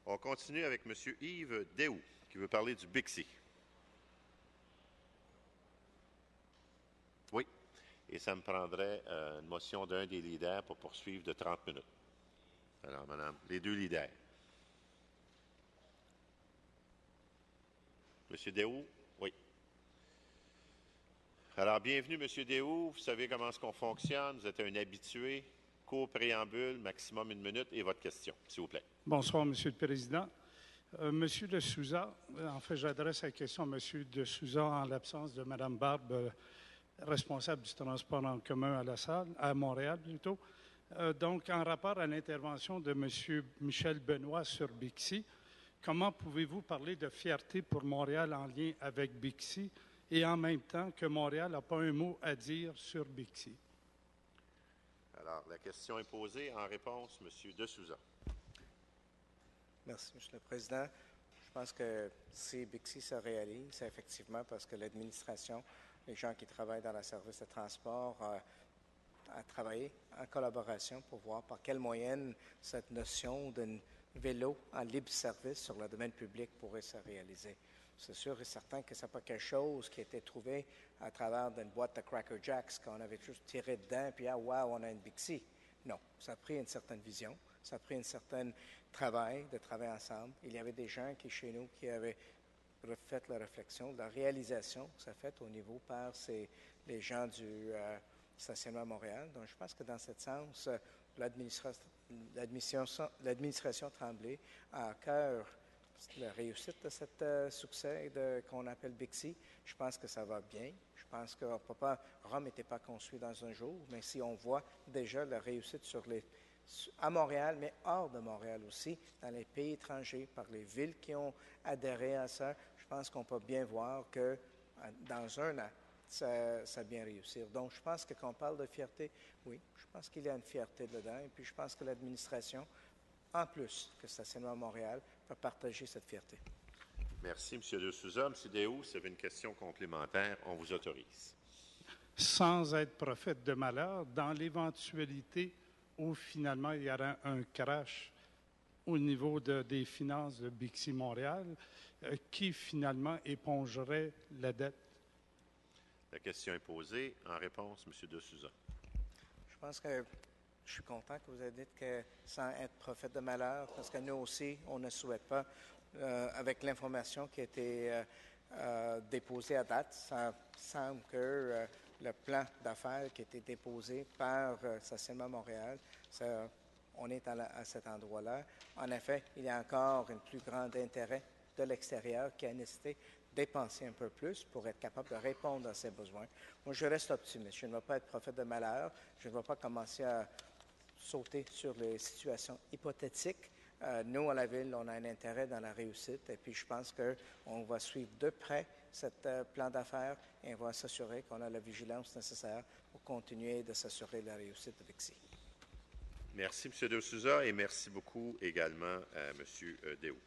On continue avec M. Yves Déhoux, qui veut parler du Bixi. Oui. Et ça me prendrait une motion d'un des leaders pour poursuivre de 30 minutes. Alors, madame, les deux leaders. M. Déhoux? Oui. Alors, bienvenue, M. Déhoux. Vous savez comment est-ce qu'on fonctionne. Vous êtes un habitué. Court préambule, maximum 1 minute, et votre question, s'il vous plaît. Bonsoir, Monsieur le Président. Monsieur de Souza, en fait, j'adresse la question à Monsieur de Souza en l'absence de Mme Barbe, responsable du transport en commun à la salle, à Montréal plutôt. Donc, en rapport à l'intervention de Monsieur Michel Benoît sur Bixi, comment pouvez-vous parler de fierté pour Montréal en lien avec Bixi et en même temps que Montréal n'a pas un mot à dire sur Bixi? Alors, la question est posée. En réponse, M. de Souza. Merci, M. le Président. Je pense que si Bixi se réalise, c'est effectivement parce que l'administration, les gens qui travaillent dans le service de transport, a travaillé en collaboration pour voir par quelle moyenne cette notion d'un vélo en libre service sur le domaine public pourrait se réaliser. C'est sûr et certain que ce n'est pas quelque chose qui a été trouvé à travers d'une boîte de Cracker Jacks qu'on avait juste tiré dedans, puis wow, on a une Bixi. Non, ça a pris une certaine vision, ça a pris un certain travail, de travailler ensemble. Il y avait des gens qui, chez nous, qui avaient fait la réflexion, la réalisation, ça fait au niveau par les gens du stationnement à Montréal. Donc, je pense que dans ce sens, l'administration Tremblay a à cœur la réussite de ce succès qu'on appelle Bixi. Je pense que ça va bien. Je pense que Rome n'était pas construit dans un jour, mais si on voit déjà la réussite à Montréal, mais hors de Montréal aussi, dans les pays étrangers, par les villes qui ont adhéré à ça, je pense qu'on peut bien voir que dans un an, ça a bien réussi. Donc, je pense que quand on parle de fierté, oui, je pense qu'il y a une fierté dedans. Et puis, je pense que l'administration, en plus que Stationnement à Montréal, peut partager cette fierté. Merci, M. de Souza. M. Déhoux, si vous avez une question complémentaire, on vous autorise. Sans être prophète de malheur, dans l'éventualité où finalement il y aura un crash au niveau des finances de Bixi Montréal, qui finalement épongerait la dette? La question est posée. En réponse, M. de Souza. Je pense que je suis content que vous ayez dit que sans être prophète de malheur, parce que nous aussi, on ne souhaite pas, avec l'information qui a été déposée à date, ça semble que le plan d'affaires qui a été déposé par Stationnement Montréal, on est à cet endroit-là. En effet, il y a encore un plus grand intérêt de l'extérieur qui a nécessité dépenser un peu plus pour être capable de répondre à ses besoins. Moi, je reste optimiste. Je ne vais pas être prophète de malheur. Je ne vais pas commencer à sauter sur les situations hypothétiques. Nous, à la Ville, on a un intérêt dans la réussite et puis je pense qu'on va suivre de près ce plan d'affaires et on va s'assurer qu'on a la vigilance nécessaire pour continuer de s'assurer de la réussite de Bixi. Merci, M. de Souza, et merci beaucoup également à M. Déhoux.